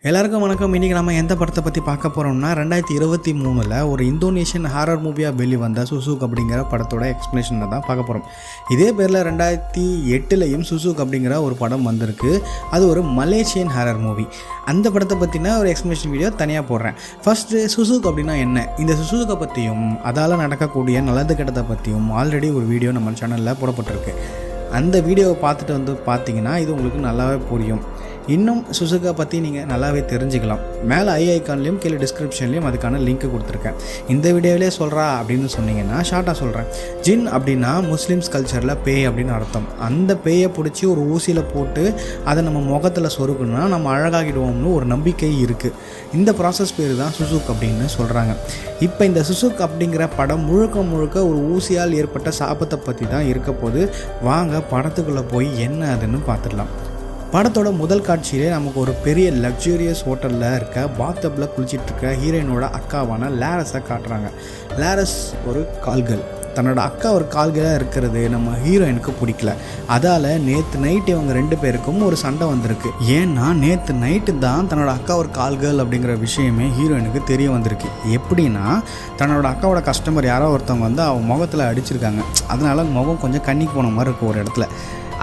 எல்லாருக்கும் வணக்கம். இன்றைக்கி நம்ம எந்த படத்தை பற்றி பார்க்க போகிறோம்னா 2023 ஒரு இந்தோனேஷியன் ஹாரர் மூவியாக வெளிவந்த சுசுக் அப்படிங்கிற படத்தோட எக்ஸ்ப்ளனேஷனை தான் பார்க்க போகிறோம். இதே பேரில் 2008 சுசுக் அப்படிங்கிற ஒரு படம் வந்திருக்கு. அது ஒரு மலேசியன் ஹாரர் மூவி. அந்த படத்தை பற்றின ஒரு எக்ஸ்ப்ளனேஷன் வீடியோ தனியாக போடுறேன். ஃபஸ்ட்டு சுசுக் அப்படின்னா என்ன, இந்த சுசுக்கை பற்றியும் அதால் நடக்கக்கூடிய நல்லது கெட்டதை பற்றியும் ஆல்ரெடி ஒரு வீடியோ நம்ம சேனலில் போடப்பட்டிருக்கு. அந்த வீடியோவை பார்த்துட்டு பார்த்தீங்கன்னா இது உங்களுக்கு நல்லாவே புரியும். இன்னும் சுசுகா பற்றி நீங்கள் நல்லாவே தெரிஞ்சுக்கலாம். மேலே ஐகான்லேயும் கீழே டிஸ்கிரிப்ஷன்லேயும் அதுக்கான லிங்க் கொடுத்துருக்கேன். இந்த வீடியோவிலே சொல்கிறா அப்படின்னு சொன்னீங்கன்னா ஷார்ட்டாக சொல்கிறேன். ஜின் அப்படின்னா முஸ்லீம்ஸ் கல்ச்சரில் பேய் அப்படின்னு அர்த்தம். அந்த பேயை பிடிச்சி ஒரு ஊசியில் போட்டு அதை நம்ம முகத்தில் சொருக்கணும்னா நம்ம அழகாகிடுவோம்னு ஒரு நம்பிக்கை இருக்குது. இந்த ப்ராசஸ் பேர் தான் சுசுக் அப்படின்னு சொல்கிறாங்க. இப்போ இந்த சுசுக் அப்படிங்கிற படம் முழுக்க ஒரு ஊசியால் ஏற்பட்ட சாபத்தை பற்றி தான் இருக்க போது. வாங்க படத்துக்குள்ளே போய் என்ன அதுன்னு பார்த்துடலாம். படத்தோட முதல் காட்சியிலே நமக்கு ஒரு பெரிய லக்ஸூரியஸ் ஹோட்டலில் இருக்க பாத்தப்பில் குளிச்சிட்ருக்க ஹீரோயினோட அக்காவான லேரஸை காட்டுறாங்க. லேரஸ் ஒரு கால்கள், தன்னோட அக்கா ஒரு கால்களாக இருக்கிறது நம்ம ஹீரோயினுக்கு பிடிக்கல. அதால் நேற்று நைட்டு இவங்க 2 பேருக்கும் ஒரு சண்டை வந்திருக்கு. ஏன்னா நேற்று நைட்டு தான் தன்னோட அக்கா ஒரு கால்கள் அப்படிங்கிற விஷயமே ஹீரோயினுக்கு தெரிய வந்திருக்கு. எப்படின்னா தன்னோட அக்காவோட கஸ்டமர் யாரோ ஒருத்தவங்க வந்து அவன் முகத்தில் அடிச்சிருக்காங்க. அதனால முகம் கொஞ்சம் கண்ணிக்கு போன மாதிரி இருக்குது ஒரு இடத்துல.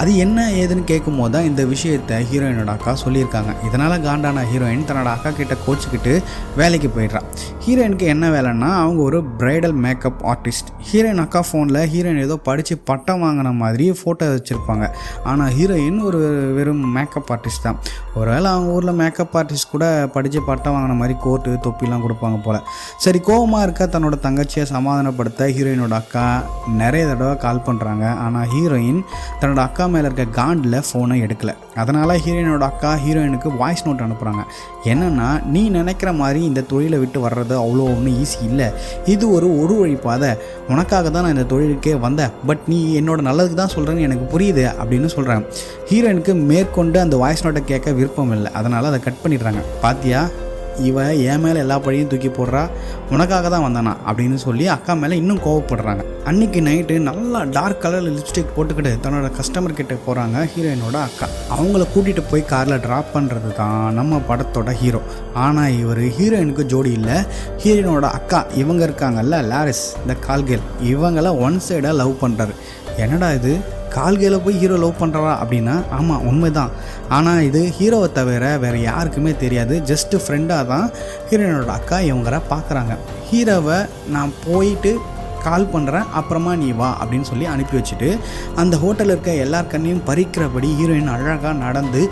அது என்ன ஏதுன்னு கேட்கும் போது தான் இந்த விஷயத்தை ஹீரோயினோட அக்கா சொல்லியிருக்காங்க. இதனால் காண்டான ஹீரோயின் தன்னோட அக்கா கிட்ட கோச்சிக்கிட்டு வேலைக்கு போயிடுறான். ஹீரோயினுக்கு என்ன வேலைன்னா அவங்க ஒரு பிரைடல் மேக்கப் ஆர்டிஸ்ட். ஹீரோயின் அக்கா ஃபோனில் ஹீரோயின் ஏதோ படித்து பட்டம் வாங்கின மாதிரி ஃபோட்டோ வச்சுருப்பாங்க. ஆனால் ஹீரோயின் ஒரு வெறும் மேக்கப் ஆர்டிஸ்ட் தான். ஒருவேளை அவங்க ஊரில் மேக்கப் ஆர்டிஸ்ட் கூட படித்து பட்டம் வாங்கின மாதிரி கோட்டு தொப்பிலாம் கொடுப்பாங்க போல். சரி, கோவமாக இருக்க தன்னோட தங்கச்சியை சமாதானப்படுத்த ஹீரோயினோட அக்கா நிறைய தடவை கால் பண்ணுறாங்க. ஆனால் ஹீரோயின் தன்னோட அக்கா மேலே இருக்க காண்டில் ஃபோனை எடுக்கலை. அதனால் ஹீரோயினோட அக்கா ஹீரோயினுக்கு வாய்ஸ் நோட் அனுப்புகிறாங்க. என்னென்னா, நீ நினைக்கிற மாதிரி இந்த தொழிலை விட்டு வர்றது அவ்வளோ ஒன்றும் ஈஸி இல்லை. இது ஒரு வழி பாதை. உனக்காக தான் நான் இந்த தொழிலுக்கே வந்தேன். பட் நீ என்னோட நல்லதுக்கு தான் சொல்கிறேன்னு எனக்கு புரியுது அப்படின்னு சொல்கிறேன். ஹீரோயினுக்கு மேற்கொண்டு அந்த வாய்ஸ் நோட்டை கேட்க விருப்பம் இல்லை. அதனால் அதை கட் பண்ணிடுறாங்க. பாத்தியா, இவன் என் மேலே எல்லா பழியும் தூக்கி போடுறா, உனக்காக தான் வந்தானா அப்படின்னு சொல்லி அக்கா மேலே இன்னும் கோவப்படுறாங்க. அன்றைக்கி நைட்டு நல்லா டார்க் கலரில் லிப்ஸ்டிக் போட்டுக்கிட்டு தன்னோட கஸ்டமர் கிட்டே போகிறாங்க ஹீரோயினோட அக்கா. அவங்கள கூட்டிகிட்டு போய் காரில் ட்ராப் பண்ணுறது தான் நம்ம படத்தோட ஹீரோ. ஆனால் இவர் ஹீரோயினுக்கு ஜோடி இல்லை. ஹீரோயினோட அக்கா இவங்க இருக்காங்கல்ல, லாரிஸ் இந்த கால்கேல், இவங்கள ஒன் சைடாக லவ் பண்ணுறாரு. என்னடா இது, கால்கையில் போய் ஹீரோ லவ் பண்ணுறா அப்படின்னா ஆமாம் உண்மை தான். ஆனால் இது ஹீரோவை தவிர வேறு யாருக்குமே தெரியாது. ஜஸ்ட்டு ஃப்ரெண்டாக தான் ஹீரோயினோட அக்கா இவங்கள பார்க்குறாங்க. ஹீரோவை நான் போயிட்டு கால் பண்ணுறேன், அப்புறமா நீ வா அப்படின்னு சொல்லி அனுப்பி வச்சுட்டு அந்த ஹோட்டலில் இருக்க எல்லார் கண்ணையும் பறிக்கிறபடி ஹீரோயின் அழகாக நடந்து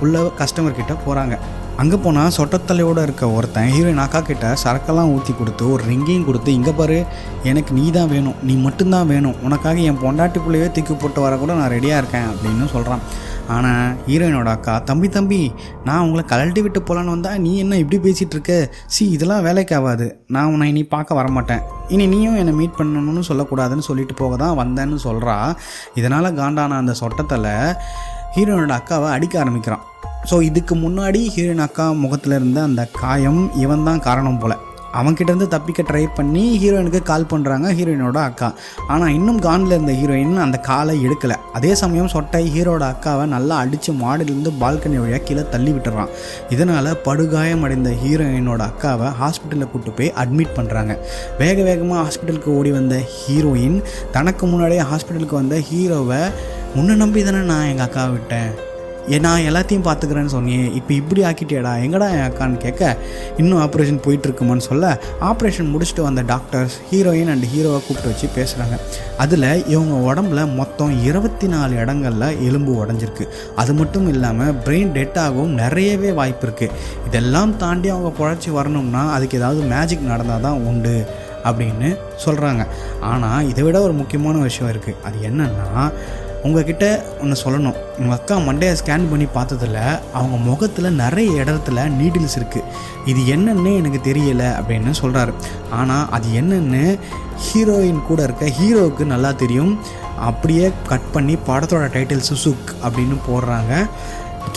உள்ள கஸ்டமர்கிட்ட போகிறாங்க. அங்கே போனால் சொட்டத்தலையோடு இருக்க ஒருத்தன் ஹீரோயின் அக்கா கிட்ட சரக்கெல்லாம் ஊற்றி கொடுத்து ஒரு ரிங்கையும் கொடுத்து, இங்கே பாரு, எனக்கு நீ தான் வேணும், நீ மட்டும்தான் வேணும், உனக்காக என் பொண்டாட்டி பிள்ளையே தூக்கி போட்டு வர கூட நான் ரெடியாக இருக்கேன் அப்படின்னு சொல்கிறான். ஆனால் ஹீரோயினோட அக்கா, தம்பி நான் உங்களை கழட்டி விட்டு போகலான்னு வந்தால் நீ என்ன இப்படி பேசிகிட்டு இருக்க, இதெல்லாம் வேலைக்கு ஆகாது, நான் உன்னை இனி பார்க்க வரமாட்டேன், இனி நீயும் என்னை மீட் பண்ணணும்னு சொல்லக்கூடாதுன்னு சொல்லிட்டு போக தான் வந்தேன்னு சொல்கிறா. இதனால் காண்டான அந்த சொட்டத்தில் ஹீரோயினோட அக்காவை அடிக்க ஆரம்பிக்கிறான். ஸோ இதுக்கு முன்னாடி ஹீரோயின் அக்கா முகத்தில் இருந்த அந்த காயம் இவன் தான் காரணம் போல். அவன்கிட்டருந்து தப்பிக்க ட்ரை பண்ணி ஹீரோயினுக்கு கால் பண்ணுறாங்க ஹீரோயினோட அக்கா. ஆனால் இன்னும் கானில் இருந்த ஹீரோயின் அந்த காலை எடுக்கலை. அதே சமயம் சொட்டை ஹீரோட அக்காவை நல்லா அடித்து மாடிலேருந்து பால்கனி வழியாக கீழே தள்ளி விட்டுறான். இதனால் படுகாயம் அடைந்த ஹீரோயினோட அக்காவை ஹாஸ்பிட்டலில் கூப்பிட்டு போய் அட்மிட் பண்ணுறாங்க. வேகமாக ஹாஸ்பிட்டலுக்கு ஓடி வந்த ஹீரோயின் தனக்கு முன்னாடியே ஹாஸ்பிட்டலுக்கு வந்த ஹீரோவை, முன்ன நம்பி தானே நான் எங்கள் அக்காவை விட்டேன், நான் எல்லாத்தையும் பார்த்துக்கிறேன்னு சொன்னேன், இப்போ இப்படி ஆக்கிட்டேடா, எங்கடா என் அக்கான்னு கேட்க, இன்னும் ஆப்ரேஷன் போயிட்டுருக்குமான்னு சொல்ல, ஆப்ரேஷன் முடிச்சுட்டு வந்த டாக்டர்ஸ் ஹீரோயின் அண்ட் ஹீரோவை கூப்பிட்டு வச்சு பேசுகிறாங்க. அதில் இவங்க உடம்புல மொத்தம் 24 இடங்களில் எலும்பு உடஞ்சிருக்கு. அது மட்டும் இல்லாமல் பிரெயின் டெட் ஆகவும் நிறையவே வாய்ப்பு இருக்குது. இதெல்லாம் தாண்டி அவங்க பொழைச்சி வரணும்னா அதுக்கு ஏதாவது மேஜிக் நடந்தால் தான் உண்டு அப்படின்னு சொல்கிறாங்க. ஆனால் இதை விட ஒரு முக்கியமான விஷயம் இருக்குது. அது என்னென்னா, உங்ககிட்ட ஒன்று சொல்லணும். உங்கள் அக்கா மண்டையை ஸ்கேன் பண்ணி பார்த்ததில் அவங்க முகத்தில் நிறைய இடத்துல நீடில்ஸ் இருக்குது. இது என்னென்னு எனக்கு தெரியலை அப்படின்னு சொல்கிறாரு. ஆனால் அது என்னென்னு ஹீரோயின் கூட இருக்க ஹீரோவுக்கு நல்லா தெரியும். அப்படியே கட் பண்ணி படத்தோட டைட்டில் சுசுக் அப்படின்னு போடுறாங்க.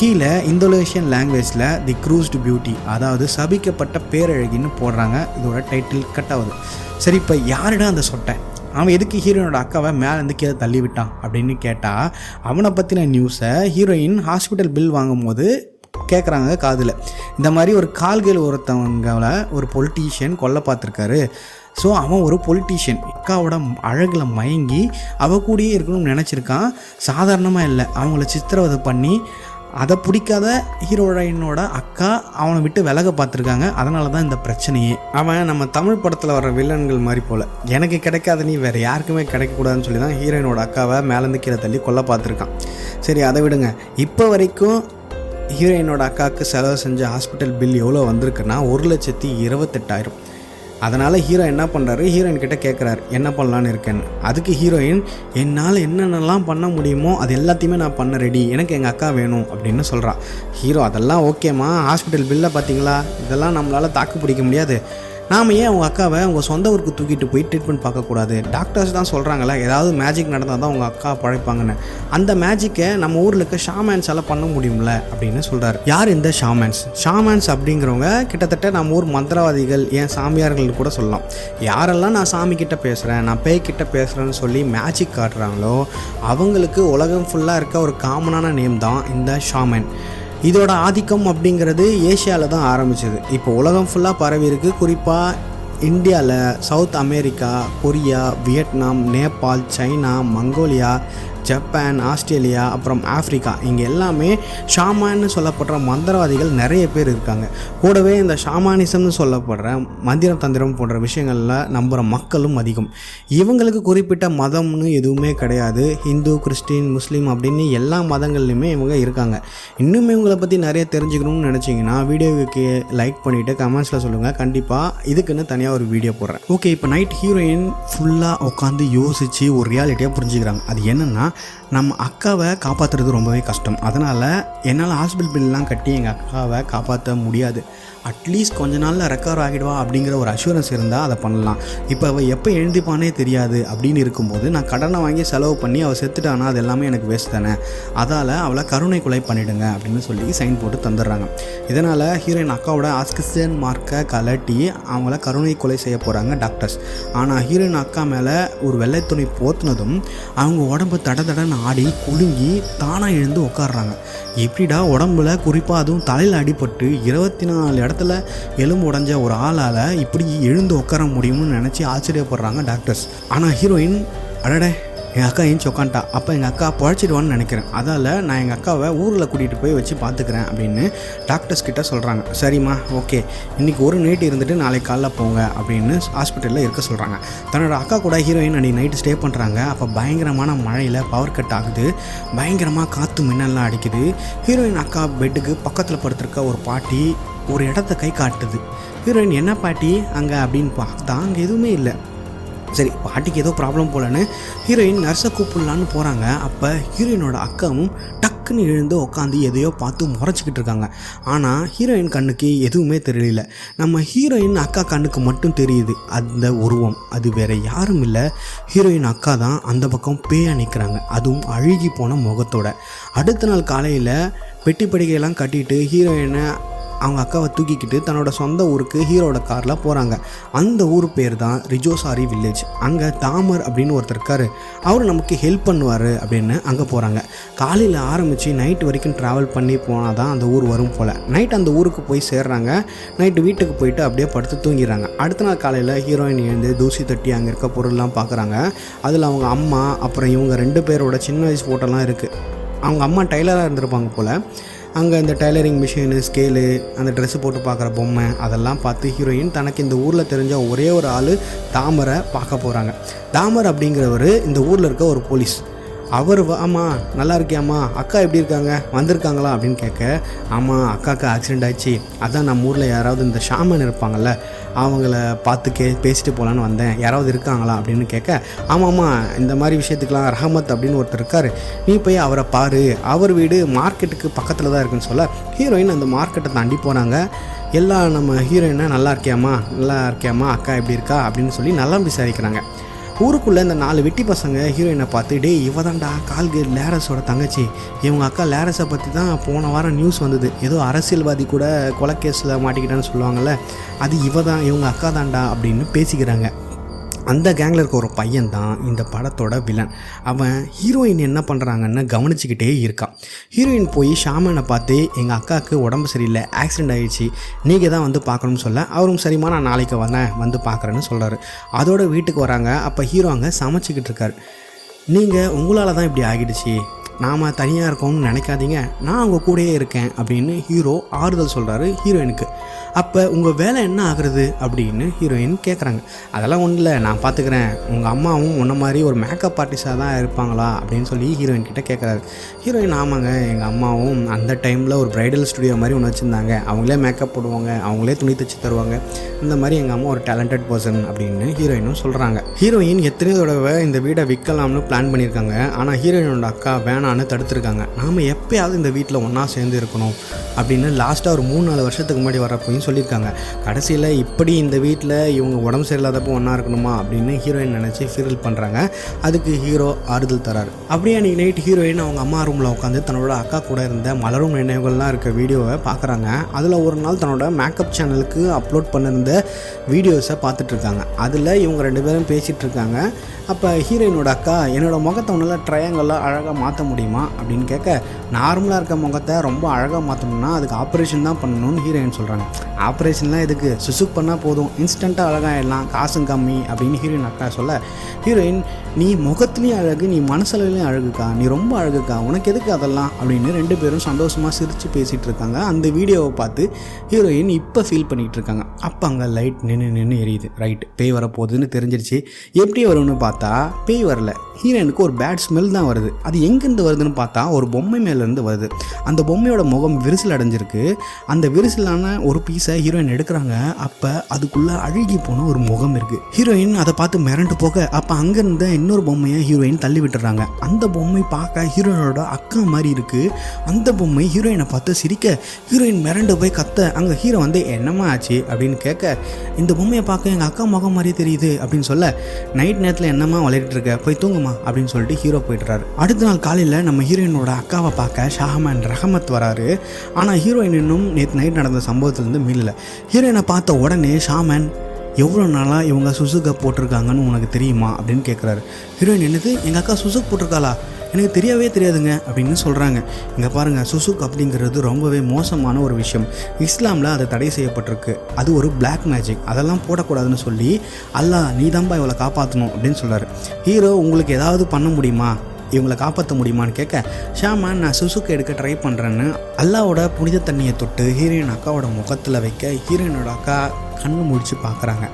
கீழே இந்தோனேஷியன் லாங்குவேஜில் தி க்ரூஸ்டு பியூட்டி, அதாவது சபிக்கப்பட்ட பேரழகின்னு போடுறாங்க. இதோட டைட்டில் கட் ஆகுது. சரி, இப்போ யாருடா அந்த சொட்டை, அவன் எதுக்கு ஹீரோயினோட அக்காவை மேலேருந்து கீழே தள்ளி விட்டான் அப்படின்னு கேட்டால், அவனை பற்றின நியூஸை ஹீரோயின் ஹாஸ்பிட்டல் பில் வாங்கும் போது கேட்குறாங்க காதில். இந்த மாதிரி ஒரு கால்கள் ஒருத்தவங்களை ஒரு பொலிட்டீஷியன் கொல்ல பார்த்துருக்காரு. ஸோ அவன் ஒரு பொலிட்டீஷியன் அக்காவோட அழகில் மயங்கி அவ கூடயே இருக்கணும்னு நினச்சிருக்கான். சாதாரணமாக இல்லை, அவங்கள சித்திரவதை பண்ணி அதை பிடிக்காத ஹீரோயினோட அக்கா அவனை விட்டு விலக பார்த்துருக்காங்க. அதனால தான் இந்த பிரச்சனையே. அவன் நம்ம தமிழ் படத்தில் வர வில்லன்கள் மாதிரி போல் எனக்கு கிடைக்காத நீ வேறு யாருக்குமே கிடைக்கக்கூடாதுன்னு சொல்லி தான் ஹீரோயினோட அக்காவை மேலேருந்து கீழே தள்ளி கொல்ல பார்த்துருக்கான். சரி, அதை விடுங்க. இப்போ வரைக்கும் ஹீரோயினோட அக்காவுக்கு செலவு செஞ்ச ஹாஸ்பிட்டல் பில் எவ்வளோ வந்திருக்குன்னா 1,28,000. அதனால் ஹீரோ என்ன பண்ணுறாரு, ஹீரோயின் கிட்டே கேட்குறாரு என்ன பண்ணலான்னு இருக்கேன்னு. அதுக்கு ஹீரோயின் என்னால் என்னென்னலாம் பண்ண முடியுமோ அது எல்லாத்தையுமே நான் பண்ண ரெடி, எனக்கு எங்கள் அக்கா வேணும் அப்படின்னு சொல்கிறான். ஹீரோ அதெல்லாம் ஓகேம்மா, ஹாஸ்பிட்டல் பில்லை பார்த்தீங்களா, இதெல்லாம் நம்மளால் தாக்கு பிடிக்க முடியாது. நாம் ஏன் உங்கள் அக்காவை உங்கள் சொந்த ஊருக்கு தூக்கிட்டு போய் ட்ரீட்மெண்ட் பார்க்கக்கூடாது? டாக்டர்ஸ் தான் சொல்கிறாங்களே ஏதாவது மேஜிக் நடந்தால் தான் உங்கள் அக்கா பழைப்பாங்கன்னு. அந்த மேஜிக்கை நம்ம ஊரில் இருக்க ஷாமன்ஸால் பண்ண முடியும்ல அப்படின்னு சொல்கிறார். யார் இந்த ஷாமன்ஸ்? ஷாமன்ஸ் அப்படிங்கிறவங்க கிட்டத்தட்ட நம்ம ஊர் மந்திரவாதிகள், ஏன் சாமியார்கள் கூட சொல்லலாம். யாரெல்லாம் நான் சாமி கிட்ட பேசுகிறேன், நான் பேய்கிட்ட பேசுகிறேன்னு சொல்லி மேஜிக் காட்டுறாங்களோ அவங்களுக்கு உலகம் ஃபுல்லாக இருக்க ஒரு காமனான நேம் தான் இந்த ஷாமன். இதோட ஆதிக்கம் அப்படிங்கிறது ஏஷியாவில் தான் ஆரம்பிச்சது. இப்போ உலகம் ஃபுல்லாக பரவி இருக்குது. குறிப்பாக இந்தியாவில், south America, Korea, Vietnam, Nepal, China, Mongolia, Japan, Australia, அப்புறம் ஆஃப்ரிக்கா, இங்கே எல்லாமே ஷாமான்னு சொல்லப்படுற மந்திரவாதிகள் நிறைய பேர் இருக்காங்க. கூடவே இந்த ஷாமானிசம்னு சொல்லப்படுற மந்திரம் தந்திரம் போன்ற விஷயங்களில் நம்புகிற மக்களும் அதிகம். இவங்களுக்கு குறிப்பிட்ட மதம்னு எதுவுமே கிடையாது. ஹிந்து, கிறிஸ்டின், முஸ்லீம் அப்படின்னு எல்லா மதங்கள்லையுமே இவங்க இருக்காங்க. இன்னும் இவங்களை பற்றி நிறைய தெரிஞ்சுக்கணும்னு நினச்சிங்கன்னா வீடியோவுக்கு லைக் பண்ணிவிட்டு கமெண்ட்ஸில் சொல்லுங்கள். கண்டிப்பாக இதுக்குன்னு தனியாக ஒரு வீடியோ போடுறேன். ஓகே, இப்போ நைட் ஹீரோயின் ஃபுல்லாக உட்காந்து யோசித்து ஒரு ரியாலிட்டியாக புரிஞ்சுக்கிறாங்க. அது என்னென்னா, நம்ம அக்காவை காப்பாற்றுறது ரொம்பவே கஷ்டம். அதனால் என்னால் ஹாஸ்பிட்டல் பில்லாம் கட்டி எங்கள் அக்காவை காப்பாற்ற முடியாது. அட்லீஸ்ட் கொஞ்ச நாளில் ரெக்கவர் ஆகிடுவா அப்படிங்கிற ஒரு அஷூரன்ஸ் இருந்தால் அதை பண்ணலாம். இப்போ அவள் எப்போ எழுந்திப்பானே தெரியாது அப்படின்னு இருக்கும்போது நான் கடனை வாங்கி செலவு பண்ணி அவள் செத்துட்டானா அது எல்லாமே எனக்கு வேஸ்ட் தானே. அதால் அவளை கருணை கொலை பண்ணிவிடுங்க அப்படின்னு சொல்லி சைன் போட்டு தந்துடுறாங்க. இதனால் ஹீரோயின் அக்காவோட ஆக்சிஜன் மார்க்கை கலட்டி அவங்கள கருணை கொலை செய்ய போகிறாங்க டாக்டர்ஸ். ஆனால் ஹீரோயின் அக்கா மேலே ஒரு வெள்ளை துணி போத்துனதும் அவங்க உடம்பு தடன்னு ஆடி குலுங்கி தானாக எழுந்து உட்காடுறாங்க. எப்படிடா உடம்புல, குறிப்பாக அதுவும் தலையில் அடிபட்டு 24 இடத்துல எலும்பு உடைஞ்ச ஒரு ஆளால் இப்படி எழுந்து உட்கார முடியும்னு நினச்சி ஆச்சரியப்படுறாங்க டாக்டர்ஸ். ஆனால் ஹீரோயின் அடடே எங்கள் அக்கா ஏஞ்சி உக்காண்டா, அப்போ எங்கள் அக்கா பழச்சிடுவான்னு நினைக்கிறேன், அதால் நான் எங்கள் அக்காவை ஊரில் கூட்டிகிட்டு போய் வச்சு பார்த்துக்கிறேன் அப்படின்னு டாக்டர்ஸ் கிட்ட சொல்கிறாங்க. சரிம்மா, ஓகே, இன்றைக்கி ஒரு நைட்டு இருந்துட்டு நாளைக்கு காலைல போங்க அப்படின்னு ஹாஸ்பிட்டலில் இருக்க சொல்கிறாங்க. தன்னோட அக்கா கூட ஹீரோயின் அன்றைக்கி நைட்டு ஸ்டே பண்ணுறாங்க. அப்போ பயங்கரமான மழையில் பவர் கட் ஆகுது, பயங்கரமாக காற்று மின்னல்லாம் அடிக்குது. ஹீரோயின் அக்கா பெட்டுக்கு பக்கத்தில் படுத்திருக்க ஒரு பாட்டி ஒரு இடத்த கை காட்டுது. ஹீரோயின் என்ன பாட்டி அங்கே அப்படின்னு பார்த்தா அங்கே எதுவுமே இல்லை. சரி, பாட்டிக்கு ஏதோ ப்ராப்ளம் போலன்னு ஹீரோயின் நர்ஸை கூப்பிடலான்னு போகிறாங்க. அப்போ ஹீரோயினோட அக்காவும் டக்குன்னு எழுந்து உட்காந்து எதையோ பார்த்து முறைச்சிக்கிட்டு இருக்காங்க. ஆனால் ஹீரோயின் கண்ணுக்கு எதுவுமே தெரியல. நம்ம ஹீரோயின் அக்கா கண்ணுக்கு மட்டும் தெரியுது அந்த உருவம். அது வேறு யாரும் இல்லை, ஹீரோயின் அக்கா தான் அந்த பக்கம் பேயா நிற்கிறாங்க, அதுவும் அழுகி போன முகத்தோட. அடுத்த நாள் காலையில் பெட்டி படிக்கையெல்லாம் கட்டிட்டு ஹீரோயினை அவங்க அக்காவை தூக்கிக்கிட்டு தன்னோட சொந்த ஊருக்கு ஹீரோட காரில் போகிறாங்க. அந்த ஊர் பேர் தான் ரிஜோசாரி வில்லேஜ். அங்கே தாமர் அப்படின்னு ஒருத்தர் இருக்கார், அவர் நமக்கு ஹெல்ப் பண்ணுவார் அப்படின்னு அங்கே போகிறாங்க. காலையில் ஆரம்பித்து நைட்டு வரைக்கும் ட்ராவல் பண்ணி போனால் தான் அந்த ஊர் வரும் போல். நைட் அந்த ஊருக்கு போய் சேர்றாங்க. நைட்டு வீட்டுக்கு போயிட்டு அப்படியே படுத்து தூங்கிடுறாங்க. அடுத்த நாள் காலையில் ஹீரோயின் எழுந்து தூசி தட்டி அங்கே இருக்க பொருள்லாம் பார்க்குறாங்க. அதில் அவங்க அம்மா அப்புறம் இவங்க 2 பேரோட சின்ன வயசு ஃபோட்டோலாம் இருக்குது. அவங்க அம்மா டைலராக இருந்திருப்பாங்க போல். அங்கே இந்த டைலரிங் மிஷினு, ஸ்கேலு, அந்த ட்ரெஸ்ஸு போட்டு பார்க்குற பொம்மை அதெல்லாம் பார்த்து ஹீரோயின் தனக்கு இந்த ஊரில் தெரிஞ்ச ஒரே ஒரு ஆள் தாமரை பார்க்க போகிறாங்க. தாமர் அப்படிங்கிறவர் இந்த ஊரில் இருக்க ஒரு போலீஸ். அவர் ஆமாம் நல்லா இருக்கியாம்மா, அக்கா எப்படி இருக்காங்க, வந்திருக்காங்களா அப்படின்னு கேட்க, ஆமாம் அக்காவுக்கு ஆக்சிடெண்ட் ஆயிடுச்சு, அதான் நம்ம ஊரில் யாராவது இந்த ஷாமன் இருப்பாங்கள்ல அவங்கள பார்த்து பேசிட்டு போகலான்னு வந்தேன், யாராவது இருக்காங்களா அப்படின்னு கேட்க, ஆமாம்மா இந்த மாதிரி விஷயத்துக்கெலாம் ரஹமத் அப்படின்னு ஒருத்தர் இருக்கார், நீ போய் அவரை பாரு, அவர் வீடு மார்க்கெட்டுக்கு பக்கத்தில் தான் இருக்குன்னு சொல்ல ஹீரோயின் அந்த மார்க்கெட்டை தாண்டி போகிறாங்க. எல்லாம் நம்ம ஹீரோயினை நல்லா இருக்கியாம்மா அக்கா எப்படி இருக்கா அப்படின்னு சொல்லி நல்லா விசாரிக்கிறாங்க. ஊருக்குள்ளே இந்த 4 வெட்டி பசங்க ஹீரோயினை பார்த்து, டே இவ தான்டா கால்கேட் லேரஸோட தங்கச்சி, இவங்க அக்கா லேரஸை பற்றி தான் போன வாரம் நியூஸ் வந்தது, ஏதோ அரசியல்வாதி கூட கொலை கேஸில் மாட்டிக்கிட்டான்னு சொல்லுவாங்கள்ல, அது இவ தான், இவங்க அக்கா தான்டா அப்படின்னு பேசிக்கிறாங்க. அந்த கேங்கில் இருக்க ஒரு பையன் தான் இந்த படத்தோட வில்லன். அவன் ஹீரோயின் என்ன பண்ணுறாங்கன்னு கவனிச்சுக்கிட்டே இருக்கான். ஹீரோயின் போய் ஷாமனை பார்த்து எங்கள் அக்காவுக்கு உடம்பு சரியில்லை, ஆக்சிடெண்ட் ஆகிடுச்சு, நீங்கள் தான் வந்து பார்க்கணும்னு சொல்ல அவரும் சரிம்மா நான் நாளைக்கு வந்து பார்க்குறேன்னு சொல்கிறாரு. அதோட வீட்டுக்கு வராங்க. அப்போ ஹீரோ அங்கே சமைச்சிக்கிட்டு இருக்கார். நீங்கள் உங்களால் தான் இப்படி ஆகிடுச்சு, நாம் தனியாக இருக்கோம்னு நினைக்காதீங்க, நான் உங்கள் கூடயே இருக்கேன் அப்படின்னு ஹீரோ ஆறுதல் சொல்கிறாரு ஹீரோயினுக்கு. அப்போ உங்கள் வேலை என்ன ஆகுறது அப்படின்னு ஹீரோயின் கேட்குறாங்க. அதெல்லாம் ஒன்றும் இல்லை, நான் பார்த்துக்கிறேன், உங்கள் அம்மாவும் உன்ன மாதிரி ஒரு மேக்கப் ஆர்டிஸ்டாக தான் இருப்பாங்களா அப்படின்னு சொல்லி ஹீரோயின் கிட்டே கேட்குறாரு. ஹீரோயின் ஆமாங்க, எங்கள் அம்மாவும் அந்த டைமில் ஒரு ப்ரைடல் ஸ்டுடியோ மாதிரி ஒன்று வச்சுருந்தாங்க, அவங்களே மேக்கப் போடுவாங்க, அவங்களே துணி தைச்சி தருவாங்க, இந்த மாதிரி எங்கள் அம்மா ஒரு டேலண்டட் பர்சன் அப்படின்னு ஹீரோயினும் சொல்கிறாங்க. ஹீரோயின் எத்தனையோ தடவை இந்த வீடை விற்கலாம்னு பிளான் பண்ணியிருக்காங்க. ஆனால் ஹீரோயினோட அக்கா வேணான்னு தடுத்துருக்காங்க. நாம் எப்போயாவது இந்த வீட்டில் ஒன்றா சேர்ந்து இருக்கணும் அப்படின்னு லாஸ்ட்டாக ஒரு 3-4 வருஷத்துக்கு முன்னாடி வரப்போயும் சொல்லியிருக்காங்க. கடைசியில் இப்படி இந்த வீட்டில் இவங்க உடம்பு சரியில்லாதப்போ ஒன்றா இருக்கணுமா அப்படின்னு ஹீரோயின் நினச்சி ஃபீல் பண்ணுறாங்க. அதுக்கு ஹீரோ ஆறுதல் தராரு. அப்படியே அன்றைக்கி நைட் ஹீரோயின் அவங்க அம்மா ரூமில் உட்காந்து தன்னோட அக்கா கூட இருந்த மலரும் நினைவுகள்லாம் இருக்க வீடியோவை பார்க்குறாங்க. அதில் ஒரு நாள் தன்னோட மேக்கப் சேனலுக்கு அப்லோட் பண்ணியிருந்த வீடியோஸை பார்த்துட்ருக்காங்க. அதில் இவங்க 2 பேரும் பேசிகிட்டு இருக்காங்க. அப்போ ஹீரோயினோட அக்கா என்னோடய முகத்தை ஒன்றில் ட்ரையாங்கல்லாம் அழகாக மாற்ற முடியுமா அப்படின்னு கேட்க, நார்மலாக இருக்க முகத்தை ரொம்ப அழகாக மாற்றணும்னா அதுக்கு ஆப்ரேஷன் தான் பண்ணணும்னு ஹீரோயின் சொல்கிறாங்க. ஆப்ரேஷன்லாம் எதுக்கு, சுசுக் பண்ணால் போதும், இன்ஸ்டண்ட்டாக அழகாகிடலாம், காசும் கம்மி அப்படின்னு ஹீரோயின் அக்கா சொல்ல, ஹீரோயின் நீ முகத்துலேயும் அழகு, நீ மனசளவுலேயும் அழகுக்கா, நீ ரொம்ப அழகுக்கா, உனக்கு எதுக்கு அதெல்லாம் அப்படின்னு 2 பேரும் சந்தோஷமாக சிரித்து பேசிகிட்டு இருக்காங்க. அந்த வீடியோவை பார்த்து ஹீரோயின் இப்போ ஃபீல் பண்ணிகிட்டு இருக்காங்க. அப்போ அங்கே லைட் நின்று எரியுது. ரைட், பேய் வரப்போகுதுன்னு தெரிஞ்சிருச்சு. எப்படி வரும்னு பார்த்தா பேய் வரல, ஹீரோயினுக்கு ஒரு பேட் ஸ்மெல் தான் வருது. அது எங்கேருந்து வருதுன்னு பார்த்தா ஒரு பொம்மை மேலேருந்து வருது. அந்த பொம்மையோட முகம் விரிசல் அடைஞ்சிருக்கு. அந்த விரிசலான ஒரு பீஸை ஹீரோயின் எடுக்கிறாங்க. அப்போ அதுக்குள்ளே அழுகி போன ஒரு முகம் இருக்குது. ஹீரோயின் அதை பார்த்து மிரண்டு போக அப்போ அங்கேருந்த இன்னொரு பொம்மையை ஹீரோயின் தள்ளி விட்டுறாங்க. அந்த பொம்மை பார்க்க ஹீரோயினோட அக்கா மாதிரி இருக்குது. அந்த பொம்மை ஹீரோயினை பார்த்து சிரிக்க ஹீரோயின் மிரண்டு போய் கத்த, அங்கே ஹீரோ வந்து என்னம்மா ஆச்சு அப்படின்னு கேட்க, இந்த பொம்மையை பார்க்க எங்கள் அக்கா முகம் மாதிரி தெரியுது அப்படின்னு சொல்ல, நைட் நேரத்தில் என்னம்மா விளையாடிட்டு இருக்க, போய் தூங்குமா அப்படின்னு சொல்லிட்டு ஹீரோ போயிட்டுறாரு. அடுத்த நாள் காலையில் நம்ம ஹீரோயினோட அக்காவை பார்க்க ஷாஹமான் ரஹமத் வராரு. ஆனால் ஹீரோயின் இன்னும் நேற்று நைட் நடந்த சம்பவத்துலேருந்து மீளல. ஹீரோயினை பார்த்த உடனே ஷாமன் எவ்வளோ நாளாக இவங்க சுசுக்கை போட்டிருக்காங்கன்னு உனக்கு தெரியுமா அப்படின்னு கேட்குறாரு. ஹீரோயின் என்னது, எங்கள் அக்கா சுசுக் போட்டிருக்காளா, எனக்கு தெரியவே தெரியாதுங்க அப்படின்னு சொல்கிறாங்க. இங்கே பாருங்கள், சுசுக் அப்படிங்கிறது ரொம்பவே மோசமான ஒரு விஷயம். இஸ்லாமில் அது தடை செய்யப்பட்டிருக்கு. அது ஒரு பிளாக் மேஜிக், அதெல்லாம் போடக்கூடாதுன்னு சொல்லி அல்லாஹ் நீ தான்பா இவளை காப்பாற்றணும் அப்படின்னு சொல்கிறாரு. ஹீரோ உங்களுக்கு ஏதாவது பண்ண முடியுமா, இவங்களை காப்பாற்ற முடியுமான்னு கேட்க, ஷாமான் நான் சுசுக்கு எடுக்க ட்ரை பண்ணுறேன்னு அல்லாவோட புனித தண்ணியை தொட்டு ஹீரோயின் அக்காவோட முகத்தில் வைக்க ஹீரோயினோட அக்கா கண்ணு முடிச்சு பார்க்குறாங்க.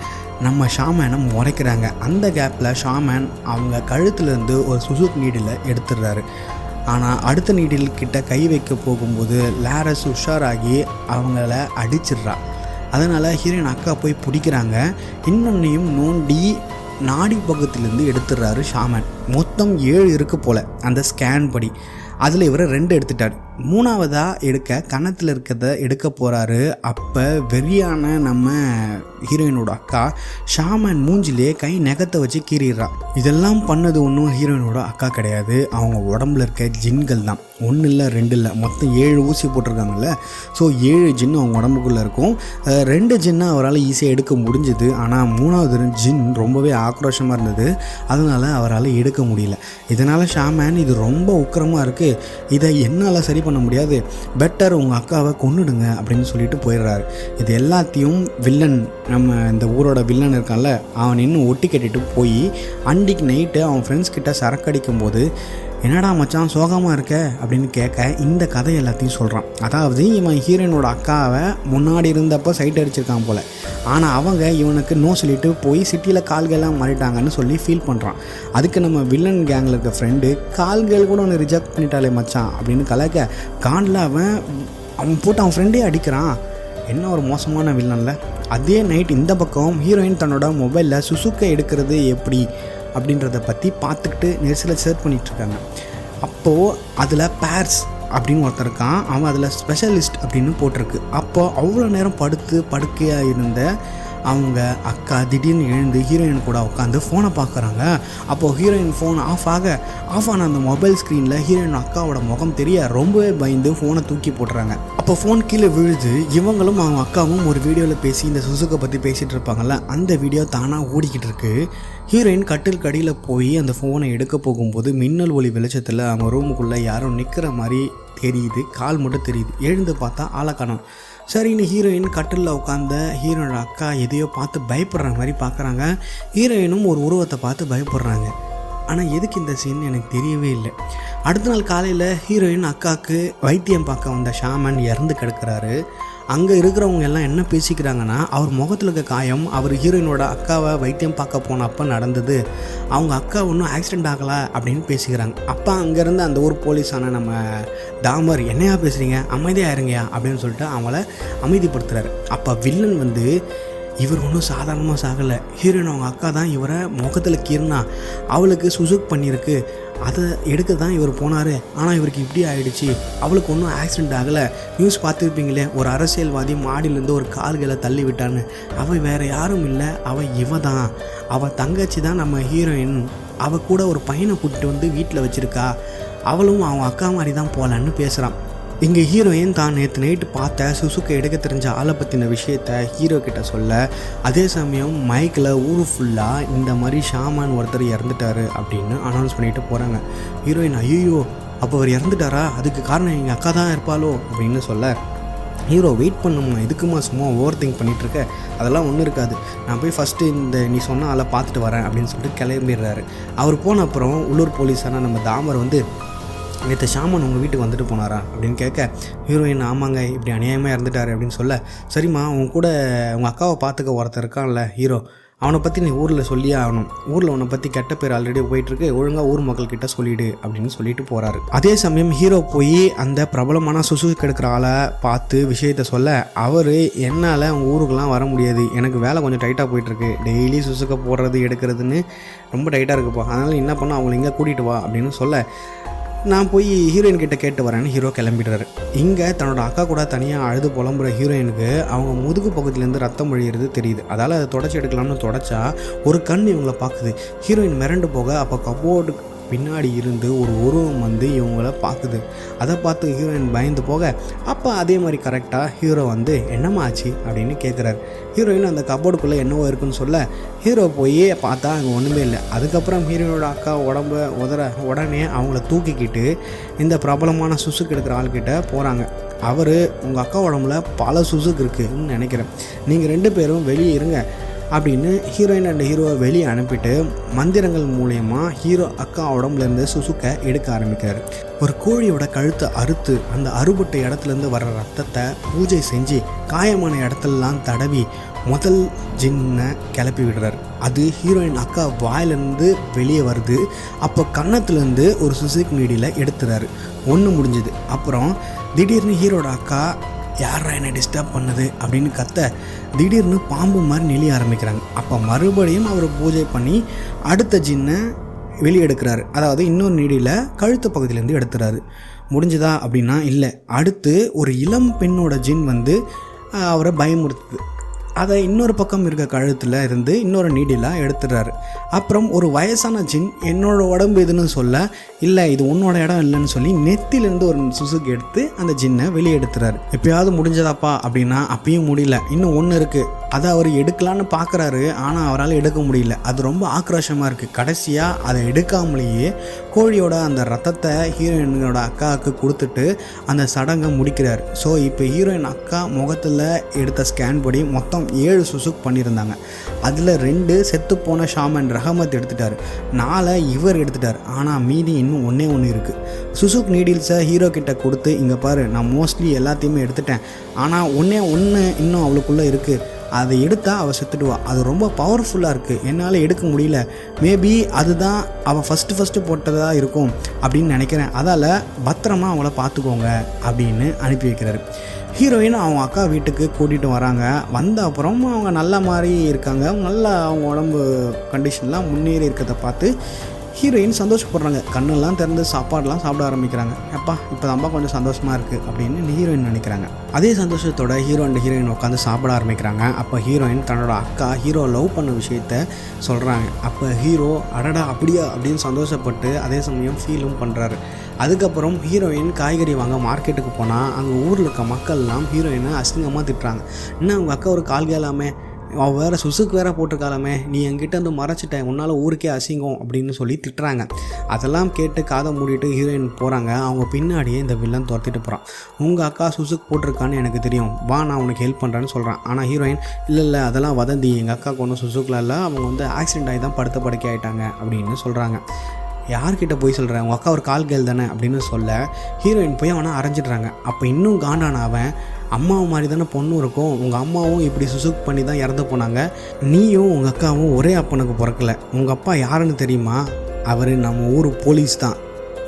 நம்ம ஷாமனை முறைக்கிறாங்க. அந்த கேப்பில் ஷாமன் அவங்க கழுத்துலேருந்து ஒரு சுசுக் நீடில் எடுத்துடுறாரு. ஆனால் அடுத்த நீடில் கிட்ட கை வைக்க போகும்போது லாரஸ் உஷாராகி அவங்கள அடிச்சிடுறா. அதனால் ஹீரோயின் அக்கா போய் பிடிக்கிறாங்க. இன்னொன்னையும் நோண்டி நாடி பக்கத்துலேருந்து எடுத்துடுறாரு ஷாமன். மொத்தம் 7 இருக்கு போல் அந்த ஸ்கேன் படி. அதில் இவர் 2 எடுத்துட்டார். 3ஆவதாக எடுக்க கன்னத்தில் இருக்கிறத எடுக்க போகிறாரு. அப்போ வெறியான நம்ம ஹீரோயினோட அக்கா ஷாமன் மூஞ்சிலே கை நகத்தை வச்சு கீறிடுறா. இதெல்லாம் பண்ணது ஒன்றும் ஹீரோயினோட அக்கா கிடையாது, அவங்க உடம்புல இருக்க ஜின்கள் தான். 1 இல்லை 2 இல்லை, மொத்தம் 7 ஊசி போட்டிருக்காங்கல்ல. ஸோ 7 ஜின் அவங்க உடம்புக்குள்ளே இருக்கும். 2 ஜின்னை அவரால் ஈஸியாக எடுக்க முடிஞ்சுது. ஆனால் 3ஆவது ஜின் ரொம்பவே ஆக்ரோஷமாக இருந்தது. அதனால் அவரால் எடுக்க முடியல. இதனால் ஷாமன் இது ரொம்ப உக்கிரமாக இருக்குது, இதை என்னால் சரி பண்ண முடியாது, பெட்டர் உங்கள் அக்காவை கொன்னுடுங்க அப்படின்னு சொல்லிட்டு போயிடுறாரு. இது எல்லாத்தையும் வில்லன், நம்ம இந்த ஊரோட வில்லன் இருக்கான்ல, அவன் இன்னும் ஒட்டி கட்டிட்டு போய் அன்றைக்கி நைட்டு அவன் ஃப்ரெண்ட்ஸ் கிட்ட சரக்கடிக்கும் போது, என்னடா மச்சான் சோகமாக இருக்க அப்படின்னு கேட்க இந்த கதை எல்லாத்தையும் சொல்கிறான். அதாவது இவன் ஹீரோயினோட அக்காவை முன்னாடி இருந்தப்போ சைட் அடிச்சிருக்கான் போல். ஆனால் அவங்க இவனுக்கு நோ சொல்லிட்டு போய் சிட்டியில் கால்கள்லாம் மாறிட்டாங்கன்னு சொல்லி ஃபீல் பண்ணுறான். அதுக்கு நம்ம வில்லன் கேங்கில் இருக்க ஃப்ரெண்டு கால்கள் கூட ஒன்று ரிஜெக்ட் பண்ணிட்டாலே மச்சான் அப்படின்னு கலாய்க்க, காண்டில் அவன் போட்டு அவன் ஃப்ரெண்டே அடிக்கிறான். என்ன ஒரு மோசமான வில்லன்ல. அதே நைட் இந்த பக்கம் ஹீரோயின் தன்னோட மொபைலில் சுசுக்கை எடுக்கிறது எப்படி அப்படின்றத பற்றி பார்த்துக்கிட்டு நெரிசலில் சர்ச் பண்ணிகிட்ருக்காங்க. அப்போது அதில் பேர்ஸ் அப்படின்னு ஒருத்தர் இருக்கான். அவன் அதில் ஸ்பெஷலிஸ்ட் அப்படின்னு போட்டிருக்கு. அப்போ அவ்வளோ நேரம் படுக்கையாக இருந்த அவங்க அக்கா திடீர்னு எழுந்து ஹீரோயின் கூட உட்காந்து ஃபோனை பார்க்குறாங்க. அப்போது ஹீரோயின் ஃபோன் ஆஃப் ஆன அந்த மொபைல் ஸ்க்ரீனில் ஹீரோயின் அக்காவோட முகம் தெரிய ரொம்பவே பயந்து ஃபோனை தூக்கி போட்டுறாங்க. அப்போ ஃபோன் கீழே விழுது. இவங்களும் அவங்க அக்காவும் ஒரு வீடியோவில் பேசி இந்த சுசுக்கை பற்றி பேசிகிட்டு இருப்பாங்கள்ல, அந்த வீடியோ தானாக ஓடிக்கிட்டு இருக்கு. ஹீரோயின் கட்டில் கடியில் போய் அந்த ஃபோனை எடுக்க போகும்போது மின்னல் ஒளி வெளிச்சத்தில் அவங்க ரூமுக்குள்ளே யாரும் நிற்கிற மாதிரி தெரியுது. கால் மட்டும் தெரியுது. எழுந்து பார்த்தா ஆளை காணோம். சரின்னு ஹீரோயின் கட்டிலில் உட்காந்த ஹீரோனோட அக்கா எதையோ பார்த்து பயப்படுற மாதிரி பார்க்குறாங்க. ஹீரோயினும் ஒரு உருவத்தை பார்த்து பயப்படுறாங்க. ஆனால் எதுக்கு இந்த சீன் எனக்கு தெரியவே இல்லை. அடுத்த நாள் காலையில் ஹீரோயின் அக்காவுக்கு வைத்தியம் பார்க்க வந்த ஷாமன் இறந்து கிடக்கிறாரு. அங்கே இருக்கிறவங்க எல்லாம் என்ன பேசிக்கிறாங்கன்னா, அவர் முகத்தில் இருக்க காயம் அவர் ஹீரோயினோட அக்காவை வைத்தியம் பார்க்க போனப்போ நடந்தது, அவங்க அக்கா ஒன்றும் ஆக்சிடெண்ட் ஆகலை அப்படின்னு பேசிக்கிறாங்க. அப்போ அங்கேருந்து அந்த ஊர் போலீஸான நம்ம தாமர், என்னையா பேசுகிறீங்க, அமைதியாக இருங்கயா அப்படின்னு சொல்லிட்டு அவங்கள அமைதிப்படுத்துகிறாரு. அப்போ வில்லன் வந்து, இவர் ஒன்றும் சாதாரணமாக சாகலை, ஹீரோயின் அவங்க அக்கா தான் இவரை முகத்தில் கீர்னா, அவளுக்கு சுசுக் பண்ணியிருக்கு, அதை எடுக்க தான் இவர் போனார், ஆனால் இவருக்கு இப்படி ஆகிடுச்சு, அவளுக்கு ஒன்றும் ஆக்சிடெண்ட் ஆகலை, நியூஸ் பார்த்துருப்பீங்களே, ஒரு அரசியல்வாதி மாடியிலேருந்து ஒரு கால்களை தள்ளி விட்டான்னு, அவள் வேறு யாரும் இல்லை, அவள் இவ தான், அவள் தங்கச்சி தான் நம்ம ஹீரோயின், அவள் கூட ஒரு பையனை கூப்பிட்டு வந்து வீட்டில் வச்சுருக்கா, அவளும் அவங்க அக்கா மாதிரி தான் போகலான்னு பேசுகிறான். இங்கே ஹீரோயின் தான் நேற்று நைட்டு பார்த்த சுசுக்கை எடுக்க தெரிஞ்ச ஆளை பற்றின விஷயத்த ஹீரோ கிட்ட சொல்ல, அதே சமயம் மைக்கில் ஊரு ஃபுல்லாக இந்த மாதிரி ஷாமான் ஒருத்தர் இறந்துட்டாரு அப்படின்னு அனௌன்ஸ் பண்ணிட்டு போகிறாங்க. ஹீரோயின், ஐயோ அப்போ அவர் இறந்துட்டாரா, அதுக்கு காரணம் எங்கள் அக்கா தான் இருப்பாளோ அப்படின்னு சொல்ல, ஹீரோ வெயிட் பண்ணுமா, இதுக்குமா சும்மா ஓவர் திங்க் பண்ணிகிட்ருக்க, அதெல்லாம் ஒன்றும் இருக்காது, நான் போய் ஃபஸ்ட்டு இந்த நீ சொன்ன ஆளை பார்த்துட்டு வரேன் அப்படின்னு சொல்லிட்டு கிளம்பிடுறாரு. அவர் போன அப்புறம் உள்ளூர் போலீஸான நம்ம தாமர் வந்து, நேற்று ஷாமன் உங்கள் வீட்டுக்கு வந்துட்டு போனாரா அப்படின்னு கேட்க, ஹீரோயின் ஆமாங்க இப்படி அநியாயமாக இறந்துட்டார் அப்படின்னு சொல்ல, சரிம்மா உன் கூட உங்கள் அக்காவை பார்த்துக்க ஒருத்தர் இருக்கான்ல ஹீரோ, அவனை பற்றி நீ ஊரில் சொல்லியே ஆகணும், ஊரில் உன்னை பற்றி கெட்ட பேர் ஆல்ரெடி போயிட்டுருக்கு, ஒழுங்காக ஊர் மக்கள்கிட்ட சொல்லிவிடு அப்படின்னு சொல்லிட்டு போகிறாரு. அதே சமயம் ஹீரோ போய் அந்த பிரபலமான சுசுக்கு எடுக்கிற ஆளை பார்த்து விஷயத்த சொல்ல, அவர் என்னால் அவங்க ஊருக்கெலாம் வர முடியாது, எனக்கு வேலை கொஞ்சம் டைட்டாக போயிட்டுருக்கு, டெய்லி சுசுக்கை போடுறது எடுக்கிறதுன்னு ரொம்ப டைட்டாக இருக்குப்பா, அதனால் என்ன பண்ண அவங்களை இங்கே கூட்டிகிட்டு வா அப்படின்னு சொல்ல, நான் போய் ஹீரோயின் கிட்டே கேட்டு வரேன்னு ஹீரோ கிளம்பிடுறாரு. இங்கே தன்னோட அக்கா கூட தனியாக அழுது புலம்புற ஹீரோயினுக்கு அவங்க முதுகு பகுதியிலேருந்து ரத்தம் வழியிறது தெரியுது. அதால் அதை தொடச்சி எடுக்கலாம்னு தொடச்சா ஒரு கண் இவங்களை பார்க்குது. ஹீரோயின் மிரண்டு போக அப்போ கபோர்டு பின்னாடி இருந்து ஒரு உருவம் வந்து இவங்கள பார்க்குது. அதை பார்த்து ஹீரோயின் பயந்து போக, அப்போ அதே மாதிரி கரெக்டாக ஹீரோ வந்து என்னம்மா ஆச்சு அப்படின்னு கேட்குறாரு. ஹீரோயின் அந்த கபோர்டுக்குள்ளே என்னவோ இருக்குன்னு சொல்ல, ஹீரோ போய் பார்த்தா அங்கே ஒன்றுமே இல்லை. அதுக்கப்புறம் ஹீரோயினோட அக்கா உடனே அவங்கள தூக்கிக்கிட்டு இந்த பிரபலமான சுசுக்கு எடுக்கிற ஆள்கிட்ட போகிறாங்க. அவர், உங்கள் அக்கா உடம்புல பல சுசுக்கு இருக்குதுன்னு நினைக்கிறேன், நீங்கள் 2 பேரும் வெளியே இருங்க அப்படின்னு ஹீரோயின் அண்ட் ஹீரோவை வெளியே அனுப்பிட்டு மந்திரங்கள் மூலயமா ஹீரோ அக்கா உடம்புலேருந்து சுசுக்கை எடுக்க ஆரம்பிக்கிறார். ஒரு கோழியோட கழுத்தை அறுத்து அந்த அறுபட்ட இடத்துலேருந்து வர்ற ரத்தத்தை பூஜை செஞ்சு காயமான இடத்துலலாம் தடவி முதல் ஜின்னை கிளப்பி விடுறார். அது ஹீரோயின் அக்கா வாயிலேருந்து வெளியே வருது. அப்போ கன்னத்துலேருந்து ஒரு சுசுக் நீடியில் எடுத்துறாரு. ஒன்று முடிஞ்சுது. அப்புறம் திடீர்னு ஹீரோட அக்கா, யாரா என்னை டிஸ்டர்ப் பண்ணுது அப்படின்னு கத்த, திடீர்னு பாம்பு மாதிரி நெளிய ஆரம்பிக்கிறாங்க. அப்போ மறுபடியும் அவர் பூஜை பண்ணி அடுத்த ஜின்னை வெளியே எடுக்கிறாரு. அதாவது இன்னொரு நீடியில் கழுத்து பகுதியிலேருந்து எடுத்துறாரு. முடிஞ்சுதா அப்படின்னா இல்லை. அடுத்து ஒரு இளம் பெண்ணோட ஜின் வந்து அவரை பயமுறுத்துது. அதை இன்னொரு பக்கம் இருக்க கழுத்தில் இருந்து இன்னொரு நீடிலாக எடுத்துடுறாரு. அப்புறம் ஒரு வயசான ஜின் என்னோட உடம்பு எதுன்னு சொல்ல, இல்லை இது உன்னோட இடம் இல்லைன்னு சொல்லி நெத்திலேருந்து ஒரு சுசுக்கு எடுத்து அந்த ஜின்னை வெளியே எடுத்துறாரு. எப்பயாவது முடிஞ்சதாப்பா அப்படின்னா அப்பயும் முடியல. இன்னும் ஒன்று இருக்குது, அதை அவர் எடுக்கலான்னு பார்க்குறாரு, ஆனால் அவரால் எடுக்க முடியல. அது ரொம்ப ஆக்ரோஷமாக இருக்குது. கடைசியாக அதை எடுக்காமலேயே கோழியோட அந்த ரத்தத்தை ஹீரோயினோட அக்காவுக்கு கொடுத்துட்டு அந்த சடங்கை முடிக்கிறார். ஸோ இப்போ ஹீரோயின் அக்கா முகத்தில் எடுத்த ஸ்கேன் படி மொத்தம் 7 சுசுக் பண்ணியிருந்தாங்க. அதில் 2 செத்துப்போன ஷாமன் ரஹமத் எடுத்துட்டார், 4 இவர் எடுத்துட்டார். ஆனால் மீதி இன்னும் ஒன்று இருக்குது. சுசுக் நீடில்ஸை ஹீரோ கிட்ட கொடுத்து, இங்கே பாரு நான் மோஸ்ட்லி எல்லாத்தையுமே எடுத்துட்டேன், ஆனால் ஒன்று இன்னும் அவளுக்குள்ளே இருக்குது, அதை எடுத்தால் அவள் செத்துடுவா, அது ரொம்ப பவர்ஃபுல்லாக இருக்குது, என்னால் எடுக்க முடியல, மேபி அதுதான் அவள் ஃபஸ்ட்டு போட்டதாக இருக்கும் அப்படின்னு நினைக்கிறேன், அதால் பத்திரமா அவங்கள பார்த்துக்கோங்க அப்படின்னு அனுப்பி வைக்கிறாரு. ஹீரோயின் அவங்க அக்கா வீட்டுக்கு கூட்டிகிட்டு வராங்க. வந்த அப்புறம் அவங்க நல்ல மாதிரி இருக்காங்க, நல்லா அவங்க உடம்பு கண்டிஷன்லாம் முன்னேறி இருக்கிறத பார்த்து ஹீரோயின் சந்தோஷப்படுறாங்க, கண்ணெல்லாம் திறந்து சாப்பாடெலாம் சாப்பிட ஆரம்பிக்கிறாங்க. அப்பா இப்போ தான்ப்பா கொஞ்சம் சந்தோஷமாக இருக்குது அப்படின்னு ஹீரோயின் நினைக்கிறாங்க. அதே சந்தோஷத்தோட ஹீரோ அண்ட் ஹீரோயின் உட்காந்து சாப்பிட ஆரம்பிக்கிறாங்க. அப்போ ஹீரோயின் தன்னோட அக்கா ஹீரோ லவ் பண்ண விஷயத்த சொல்கிறாங்க. அப்போ ஹீரோ அடடா அப்படியா அப்படின்னு சந்தோஷப்பட்டு அதே சமயம் ஃபீலும் பண்ணுறாரு. அதுக்கப்புறம் ஹீரோயின் காய்கறி வாங்க மார்க்கெட்டுக்கு போனால் அங்கே ஊரில் இருக்க மக்கள்லாம் ஹீரோயினை அசிங்கமாக திட்டுறாங்க. இன்னும் அவங்க அக்கா ஒரு கால் கேளாமே, அவள் வேறு சுசுக்கு வேறு போட்டிருக்காளாமே, நீ என்கிட்ட வந்து மறைச்சிட்டேன், உன்னால் ஊருக்கே அசிங்கம் அப்படின்னு சொல்லி திட்டுறாங்க. அதெல்லாம் கேட்டு காதை மூடிட்டு ஹீரோயின் போகிறாங்க. அவங்க பின்னாடியே இந்த வில்லன் துரத்திட்டு போகிறான். உங்கள் அக்கா சுசுக்கு போட்டிருக்கான்னு எனக்கு தெரியும், வா நான் உனக்கு ஹெல்ப் பண்ணுறேன்னு சொல்கிறான். ஆனால் ஹீரோயின் இல்லை அதெல்லாம் வதந்தி, எங்கள் அக்காவுக்கு ஒன்றும் சுசுக்கில் இல்லை, அவங்க வந்து ஆக்சிடென்ட் ஆகி தான் படுத்த படுக்கை ஆகிட்டாங்க அப்படின்னு சொல்கிறாங்க. யார்கிட்ட போய் சொல்கிறேன், உங்கள் அக்கா ஒரு கால் கேள் தானே அப்படின்னு சொல்ல ஹீரோயின் போய் அவனை அரைஞ்சிட்றாங்க. அப்போ இன்னும் காண்டான அவன், அம்மாவை மாதிரி தானே பொண்ணும் இருக்கும், உங்கள் அம்மாவும் இப்படி சுசுக் பண்ணி தான் இறந்து போனாங்க, நீயும் உங்கள் அக்காவும் ஒரே அப்பனுக்கு பிறக்கல, உங்கள் அப்பா யாருன்னு தெரியுமா, அவர் நம்ம ஊர் போலீஸ் தான்,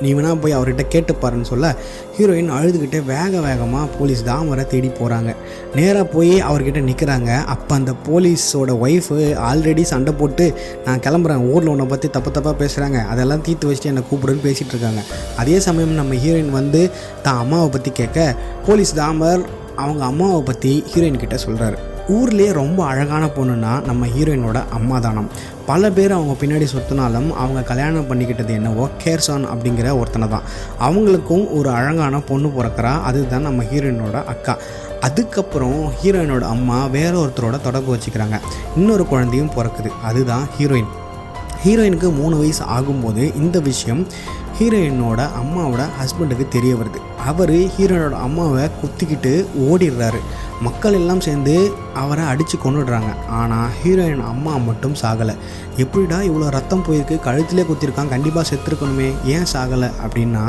நீ வேணா போய் அவர்கிட்ட கேட்டுப்பாருன்னு சொல்ல ஹீரோயின் அழுதுகிட்டே வேகமாக போலீஸ் தாமரை தேடி போகிறாங்க. நேராக போய் அவர்கிட்ட நிற்கிறாங்க. அப்போ அந்த போலீஸோட ஒய்ஃபு ஆல்ரெடி சண்டை போட்டு நான் கிளம்புறேன், ஊரில் உன்னை பற்றி தப்பாக பேசுகிறாங்க, அதெல்லாம் தீர்த்து வச்சுட்டு என்னை கூப்பிடுன்னு பேசிகிட்டு இருக்காங்க. அதே சமயம் நம்ம ஹீரோயின் வந்து தான் அம்மாவை பற்றி கேட்க போலீஸ் தாமர் அவங்க அம்மாவை பற்றி ஹீரோயின் கிட்ட சொல்கிறாரு. ஊர்லேயே ரொம்ப அழகான பொண்ணுன்னா நம்ம ஹீரோயினோட அம்மா தானம். பல பேர் அவங்க பின்னாடி சொத்துனாலும் அவங்க கல்யாணம் பண்ணிக்கிட்டது என்னவோ கேர்சான் அப்படிங்கிற ஒருத்தனை தான். அவங்களுக்கும் ஒரு அழகான பொண்ணு பிறக்கிறா, அதுதான் நம்ம ஹீரோயினோட அக்கா. அதுக்கப்புறம் ஹீரோயினோட அம்மா வேற ஒருத்தரோட தொடர்பு வச்சுக்கிறாங்க, இன்னொரு குழந்தையும் பிறக்குது, அதுதான் ஹீரோயின். ஹீரோயினுக்கு 3 வயசு ஆகும்போது இந்த விஷயம் ஹீரோயினோட அம்மாவோட ஹஸ்பண்டுக்கு தெரிய வருது. அவர் ஹீரோயினோட அம்மாவை குத்திக்கிட்டு ஓடிடுறாரு. மக்கள் எல்லாம் சேர்ந்து அவரை அடித்து கொண்டுடுறாங்க. ஆனால் ஹீரோயின் அம்மா மட்டும் சாகலை. எப்படிடா இவ்வளோ ரத்தம் போயிருக்கு, கழுத்திலே குத்திருக்கான், கண்டிப்பாக செத்துருக்கணுமே, ஏன் சாகலை அப்படின்னா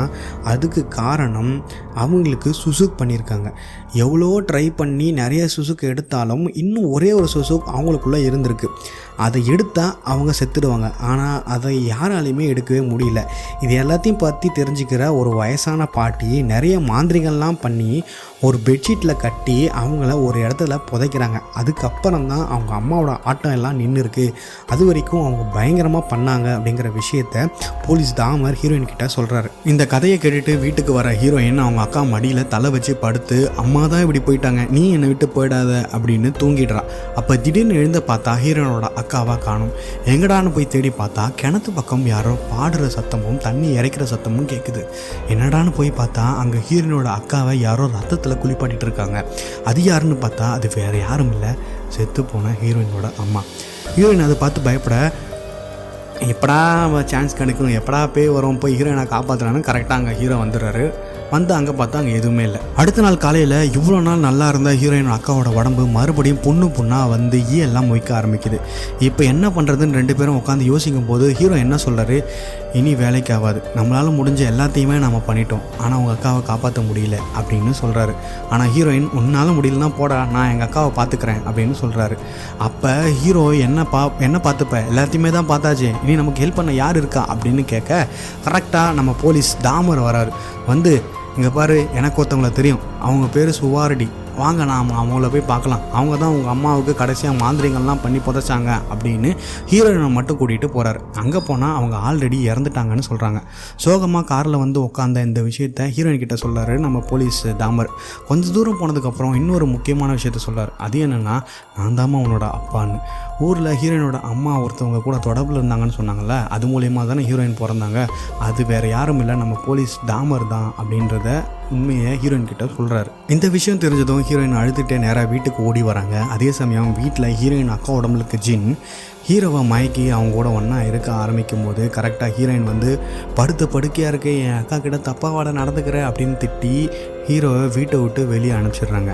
அதுக்கு காரணம் அவங்களுக்கு சுசுக் பண்ணியிருக்காங்க. எவ்வளோ ட்ரை பண்ணி நிறைய சுசுக்கு எடுத்தாலும் இன்னும் ஒரே ஒரு சுசுக் அவங்களுக்குள்ளே இருந்திருக்கு. அதை எடுத்தால் அவங்க செத்துடுவாங்க. ஆனால் அதை யாராலையுமே எடுக்கவே முடியல. இது எல்லாத்தையும் பற்றி தெரிஞ்சுக்கிற ஒரு வயசான பாட்டி நிறைய மாந்திரிகள்லாம் பண்ணி ஒரு பெட்ஷீட்டில் கட்டி அவங்கள ஒரு இடத்துல புதைக்கிறாங்க. அதுக்கப்புறம் தான் அவங்க அம்மாவோட ஆட்டம் எல்லாம் நின்று இருக்குது. அது வரைக்கும் அவங்க பயங்கரமாக பண்ணாங்க அப்படிங்கிற விஷயத்த போலீஸ் தாமர் ஹீரோயின் கிட்ட சொல்கிறாரு. இந்த கதையை கேட்டுட்டு வீட்டுக்கு வர ஹீரோயின் அவங்க அக்கா மடியில் தலை வச்சு படுத்து, அம்மா தான் இப்படி போயிட்டாங்க, நீ என்னை விட்டு போயிடாத அப்படின்னு தூங்கிடுறா. அப்போ திடீர்னு எழுந்து பார்த்தா ஹீரோயினோட அக்காவாக காணும். எங்கடான்னு போய் தேடி பார்த்தா கிணத்து பக்கம் யாரோ பாடுற சத்தமும் தண்ணி இறைக்கிற சத்தமும் கேட்குது. என்னடான்னு போய் பார்த்தா அங்கே ஹீரோயினோட அக்காவை யாரோ ரத்தத்தில் குளிப்பாட்டிட்டு இருக்காங்க. அது யாருன்னு பார்த்தா அது வேறு யாரும் இல்லை, செத்து போன ஹீரோயினோட அம்மா. ஹீரோயின் அதை பார்த்து பயப்பட, எப்படா சான்ஸ் கிடைக்கும், எப்படா பேய் வரும், போய் ஹீரோயினை காப்பாற்றுறான்னு கரெக்டாக அங்கே ஹீரோ வந்துடுறாரு. வந்து அங்கே பார்த்தா அங்கே எதுவுமே இல்லை. அடுத்த நாள் காலையில் இவ்வளோ நாள் நல்லா இருந்த ஹீரோயின் அக்காவோட உடம்பு மறுபடியும் புண்ணாக வந்து ஈயெல்லாம் மொய்க்க ஆரம்பிக்குது. இப்போ என்ன பண்ணுறதுன்னு 2 பேரும் உட்காந்து யோசிக்கும் போது ஹீரோ என்ன சொல்கிறாரு, இனி வேலைக்கு ஆகாது, நம்மளால் முடிஞ்ச எல்லாத்தையுமே நம்ம பண்ணிட்டோம், ஆனால் உங்கள் அக்காவை காப்பாற்ற முடியல அப்படின்னு சொல்கிறாரு. ஆனால் ஹீரோயின், உன்னால் முடியலன்னா போடா, நான் எங்கள் அக்காவை பார்த்துக்கிறேன் அப்படின்னு சொல்கிறாரு. அப்போ ஹீரோ என்ன பார்த்துப்ப, எல்லாத்தையுமே தான் பார்த்தாச்சு, இனி நமக்கு ஹெல்ப் பண்ண யார் இருக்கா அப்படின்னு கேட்க கரெக்டாக நம்ம போலீஸ் தாமர் வராரு. வந்து, இங்கே பாரு, எனக்கு ஒருத்தவங்கள தெரியும், அவங்க பேர் சுவாரடி, வாங்க நாம் அவங்கள போய் பார்க்கலாம், அவங்க தான் உங்கள் அம்மாவுக்கு கடைசியாக மாந்திரிகள்லாம் பண்ணி புதைச்சாங்க அப்படின்னு ஹீரோயினை மட்டும் கூட்டிகிட்டு போகிறாரு. அங்கே போனால் அவங்க ஆல்ரெடி இறந்துட்டாங்கன்னு சொல்கிறாங்க. சோகமாக காரில் வந்து உட்காந்த இந்த விஷயத்த ஹீரோயின் கிட்ட சொல்கிறாரு நம்ம போலீஸ் தாமர். கொஞ்சம் தூரம் போனதுக்கப்புறம் இன்னொரு முக்கியமான விஷயத்த சொல்கிறார். அது என்னென்னா, நான் தாம்மா உன்னோட அப்பான்னு. ஊரில் ஹீரோயினோட அம்மா ஒருத்தவங்க கூட தொடர்பில் இருந்தாங்கன்னு சொன்னாங்கல்ல, அது மூலியமாக தானே ஹீரோயின் பிறந்தாங்க, அது வேறு யாரும் இல்லை, நம்ம போலீஸ் தாமர் தான் அப்படின்றத உண்மையை ஹீரோயின் கிட்ட சொல்கிறாரு. இந்த விஷயம் தெரிஞ்சதும் ஹீரோயின் அழுதுகிட்டே நேராக வீட்டுக்கு ஓடி வராங்க. அதே சமயம் வீட்டில் ஹீரோயின் அக்கா உடம்புக்கு ஜின் ஹீரோவை மயக்கி அவங்க கூட ஒன்றா இருக்க ஆரம்பிக்கும் போது கரெக்டாக ஹீரோயின் வந்து படுக்கையாக இருக்கு, என் அக்கா கிட்ட தப்பாவாட நடந்துக்கிற அப்படின்னு திட்டி ஹீரோவை வீட்டை விட்டு வெளியே அனுப்பிச்சிடுறாங்க.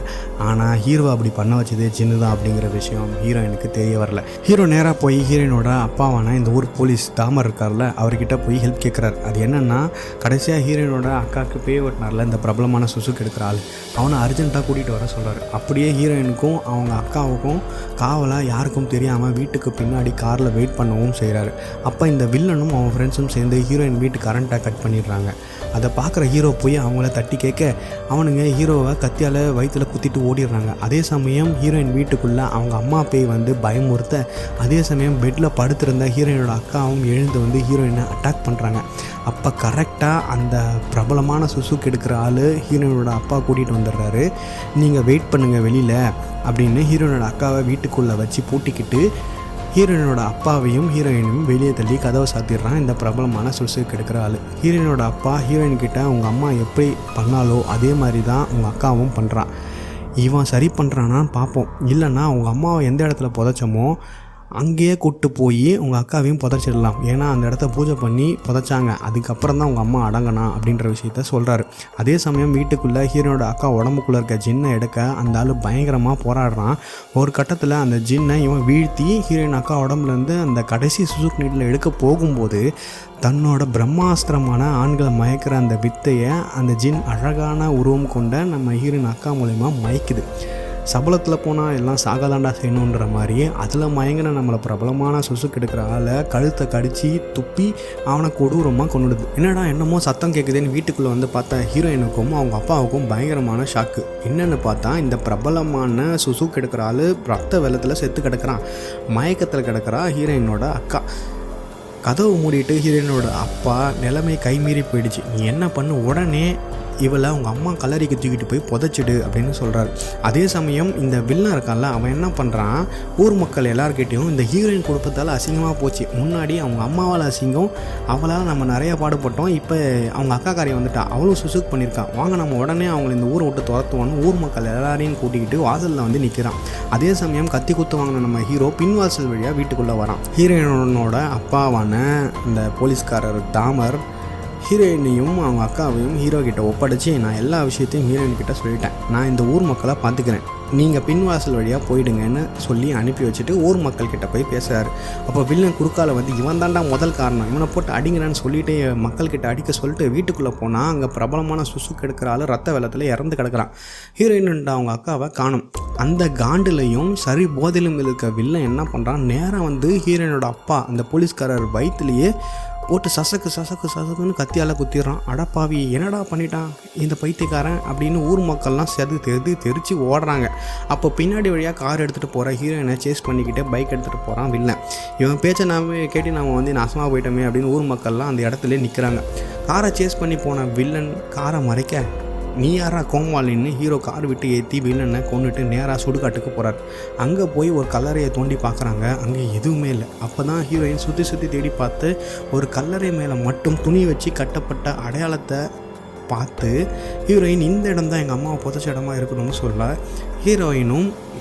ஆனால் ஹீரோவை அப்படி பண்ண வச்சது ஜின்னு தான் அப்படிங்கிற விஷயம் ஹீரோயினுக்கு தெரிய வரல. ஹீரோ நேராக போய் ஹீரோயினோட அப்பாவான இந்த ஊர் போலீஸ் தாமர் இருக்கார்ல, அவர்கிட்ட போய் ஹெல்ப் கேட்குறாரு. அது என்னென்னா, கடைசியாக ஹீரோயினோட அக்காவுக்கு பேய் ஓட்டினார்ல இந்த பிரபலமான சுசுக்கு எடுக்கிற ஆள், அவனை அர்ஜென்ட்டாக கூட்டிகிட்டு வர சொல்கிறாரு. அப்படியே ஹீரோயினுக்கும் அவங்க அக்காவுக்கும் காவலாக யாருக்கும் தெரியாமல் வீட்டுக்கு பின்னாடி முன்னாடி காரில் வெயிட் பண்ணவும் செய்கிறாரு. அப்போ இந்த வில்லனும் அவன் ஃப்ரெண்ட்ஸும் சேர்ந்து ஹீரோயின் வீட்டு கரண்ட்டை கட் பண்ணிடுறாங்க. அதை பார்க்குற ஹீரோ போய் அவங்கள தட்டி கேட்க அவனுங்க ஹீரோவை கத்தியால் வயிற்றில் குத்திட்டு ஓடிடுறாங்க. அதே சமயம் ஹீரோயின் வீட்டுக்குள்ளே அவங்க அம்மா பேய் வந்து பயமுறுத்த, அதே சமயம் பெட்டில் படுத்திருந்த ஹீரோயினோட அக்காவும் எழுந்து வந்து ஹீரோயினை அட்டாக் பண்ணுறாங்க. அப்போ கரெக்டாக அந்த பிரபலமான சுசுக்கு எடுக்கிற ஆள் ஹீரோயினோட அப்பா கூட்டிகிட்டு வந்துடுறாரு. நீங்கள் வெயிட் பண்ணுங்கள் வெளியில் அப்படின்னு ஹீரோயினோட அக்காவை வீட்டுக்குள்ளே வச்சு பூட்டிக்கிட்டு ஹீரோயினோட அப்பாவையும் ஹீரோயினையும் வெளியே தள்ளி கதவை சாத்திடுறான் இந்த பிரபலமான சுசுக்கு எடுக்கிற ஆள். ஹீரோயினோட அப்பா ஹீரோயின்கிட்ட அவங்க அம்மா எப்படி பண்ணாலோ அதே மாதிரி தான் அவங்க அக்காவும் பண்ணுறான். இவன் சரி பண்ணுறானான்னு பார்ப்போம். இல்லைன்னா அவங்க அம்மாவை எந்த இடத்துல புதைச்சோமோ அங்கேயே கூப்பிட்டு போய் உங்கள் அக்காவையும் புதைச்சிடலாம். ஏன்னா அந்த இடத்த பூஜை பண்ணி புதைச்சாங்க, அதுக்கப்புறம் தான் உங்கள் அம்மா அடங்கணும் அப்படின்ற விஷயத்த சொல்கிறாரு. அதே சமயம் வீட்டுக்குள்ளே ஹீரோனோட அக்கா உடம்புக்குள்ளே இருக்க ஜின்னை எடுக்க அந்த ஆள் பயங்கரமாக போராடுறான். ஒரு கட்டத்தில் அந்த ஜின்னை இவன் வீழ்த்தி ஹீரோயின் அக்கா உடம்புலேருந்து அந்த கடைசி சுசுக்கு நீட்டில் எடுக்க போகும்போது தன்னோட பிரம்மாஸ்திரமான ஆண்களை மயக்கிற அந்த வித்தையை அந்த ஜின் அழகான உருவம் கொண்ட நம்ம ஹீரோயின் அக்கா மூலமா மயக்குது. சபலத்தில் போனால் எல்லாம் சாகாதாண்டா செய்யணுன்ற மாதிரி அதில் மயங்கின நம்மளை பிரபலமான சுசுக்கு எடுக்கிற ஆளை கழுத்தை கடித்து துப்பி அவனை கொடூரமாக கொண்டுடுது. என்னமோ சத்தம் கேட்குதுன்னு வீட்டுக்குள்ளே வந்து பார்த்தா ஹீரோயினுக்கும் அவங்க அப்பாவுக்கும் பயங்கரமான ஷாக்கு. என்னென்னு பார்த்தா இந்த பிரபலமான சுசுக்கு எடுக்கிற ஆள் ரத்த வெள்ளத்தில் செத்து கிடக்கிறான். மயக்கத்தில் கிடக்கிறா ஹீரோயினோட அக்கா. கதவு மூடிட்டு ஹீரோயினோட அப்பா நிலைமை கைமீறி போயிடுச்சு. நீ என்ன பண்ணு, உடனே இவளை அவங்க அம்மா கல்லறைக்கு தூக்கிட்டு போய் புதைச்சிடு அப்படின்னு சொல்கிறாரு. அதே சமயம் இந்த வில்லன் இருக்கான்ல, அவன் என்ன பண்ணுறான், ஊர் மக்கள் எல்லாருக்கிட்டையும் இந்த ஹீரோயின் குடும்பத்தால் அசிங்கமாக போச்சு. முன்னாடி அவங்க அம்மாவால் அசிங்கம், அவளால் நம்ம நிறையா பாடுபட்டோம், இப்போ அவங்க அக்கா காரியம் வந்துட்டா, அவளும் சுசுக்கு பண்ணியிருக்கான், வாங்க நம்ம உடனே அவங்களை இந்த ஊரை விட்டு துரத்துவான்னு ஊர் மக்கள் எல்லாரையும் கூட்டிக்கிட்டு வாசலில் வந்து நிற்கிறான். அதே சமயம் கத்தி குத்து வாங்கின நம்ம ஹீரோ பின்வாசல் வழியாக வீட்டுக்குள்ளே வரான். ஹீரோயினோட அப்பாவான இந்த போலீஸ்காரர் தாமர் ஹீரோயினையும் அவங்க அக்காவையும் ஹீரோ கிட்ட ஒப்படைச்சி, நான் எல்லா விஷயத்தையும் ஹீரோயின் கிட்ட சொல்லிட்டேன், நான் இந்த ஊர் மக்களை பார்த்துக்கிறேன், நீங்கள் பின்வாசல் வழியாக போயிடுங்கன்னு சொல்லி அனுப்பி வச்சுட்டு ஊர் மக்கள் கிட்ட போய் பேசுகிறாரு. அப்போ வில்லன் குறுக்கால வந்து இவன் தாண்டா முதல் காரணம், இவனை போட்டு அடிங்கிறான்னு சொல்லிட்டு மக்கள்கிட்ட அடிக்க சொல்லிட்டு வீட்டுக்குள்ளே போனால் அங்கே பிரபலமான சுசுக்கு எடுக்கிற ஆள் ரத்த வெள்ளத்தில் இறந்து கிடக்கிறான். ஹீரோயின் அவங்க அக்காவை காணும். அந்த காண்டிலையும் சரி போதிலும் இருக்க வில்லன் என்ன பண்ணுறான், நேராக வந்து ஹீரோயினோட அப்பா அந்த போலீஸ்காரர் வயிற்றுலேயே போட்டு சசக்குன்னு கத்தியால் குத்திடுறான். அடப்பாவி என்னடா பண்ணிட்டான் இந்த பைத்தியக்காரன் அப்படின்னு ஊர் மக்கள்லாம் தெரிச்சு ஓடுறாங்க. அப்போ பின்னாடி வழியாக கார் எடுத்துகிட்டு போகிற ஹீரோயினை சேஸ் பண்ணிக்கிட்டே பைக் எடுத்துகிட்டு போகிறான் வில்லன். இவன் பேச்சை கேட்டு நம்ம வந்து நாசமாக போயிட்டோமே அப்படின்னு ஊர் மக்கள்லாம் அந்த இடத்துல நிற்கிறாங்க. காரை சேஸ் பண்ணி போன வில்லன் காரை மறைக்க, நீ யாரா கோமாளின்னு ஹீரோ கார் விட்டு ஏற்றி வில்லனை கொண்டுட்டு நேராக சுடுகாட்டுக்கு போகிறார். அங்கே போய் ஒரு கல்லறையை தோண்டி பார்க்குறாங்க, அங்கே எதுவுமே இல்லை. அப்போ தான் ஹீரோயின் சுற்றி தேடி பார்த்து ஒரு கல்லறை மேலே மட்டும் துணி வச்சு கட்டப்பட்ட அடையாளத்தை பார்த்து ஹீரோயின் இந்த இடம் தான் எங்கள் அம்மாவை புதைச்ச இடமா இருக்கணும்னு சொல்ல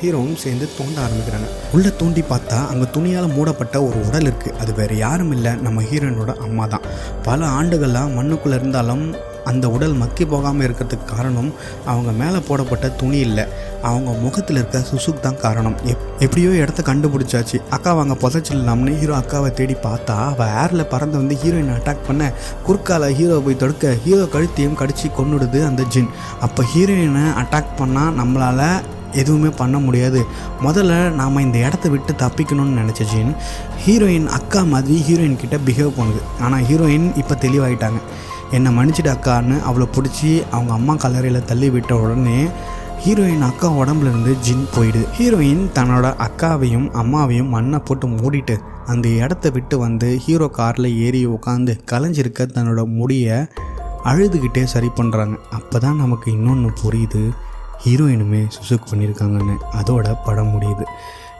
ஹீரோவும் சேர்ந்து தோண்ட ஆரம்பிக்கிறாங்க. உள்ளே தோண்டி பார்த்தா அங்கே துணியால் மூடப்பட்ட ஒரு உடல் இருக்குது. அது வேறு யாரும் இல்லை, நம்ம ஹீரோயினோட அம்மா தான். பல ஆண்டுகளாக மண்ணுக்குள்ளே இருந்தாலும் அந்த உடல் மக்கி போகாமல் இருக்கிறதுக்கு காரணம் அவங்க மேலே போடப்பட்ட துணி இல்லை, அவங்க முகத்தில் இருக்க சுசுக்கு தான் காரணம். எப்படியோ இடத்த கண்டுபிடிச்சாச்சு. அக்கா வாங்க புதைச்சிடலாம்னு ஹீரோ அக்காவை தேடி பார்த்தா அவள் ஏரில் பறந்து வந்து ஹீரோயினை அட்டாக் பண்ண குறுக்கால ஹீரோ போய் தடுக்க ஹீரோ கழுத்தையும் கடிச்சு கொன்னுடுது அந்த ஜின். அப்போ ஹீரோயினை அட்டாக் பண்ணால் நம்மளால் எதுவுமே பண்ண முடியாது, முதல்ல நாம் இந்த இடத்த விட்டு தப்பிக்கணும்னு நினச்ச ஜின் ஹீரோயின் அக்கா மாதிரி ஹீரோயின் கிட்ட பிஹேவ் பண்ணுது. ஆனால் ஹீரோயின் இப்போ தெளிவாயிட்டாங்க. என்னை மன்னிச்சிட்டு அக்கான்னு அவளை பிடிச்சி அவங்க அம்மா கல்லறையில் தள்ளி விட்ட உடனே ஹீரோயின் அக்கா உடம்புலேருந்து ஜின் போயிடுது. ஹீரோயின் தன்னோட அக்காவையும் அம்மாவையும் மண்ணை போட்டு மூடிட்டு அந்த இடத்த விட்டு வந்து ஹீரோ காரில் ஏறி உட்காந்து கலைஞ்சிருக்க தன்னோட முடியை அழுதுகிட்டே சரி பண்ணுறாங்க. அப்போ தான் நமக்கு இன்னொன்று புரியுது, ஹீரோயினுமே சுசுக்கு பண்ணியிருக்காங்கன்னு. அதோட படம் முடியுது.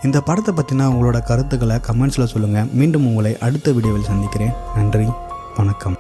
இந்த படத்தை பற்றினா உங்களோட கருத்துக்களை கமெண்ட்ஸில் சொல்லுங்கள். மீண்டும் உங்களை அடுத்த வீடியோவில் சந்திக்கிறேன். நன்றி, வணக்கம்.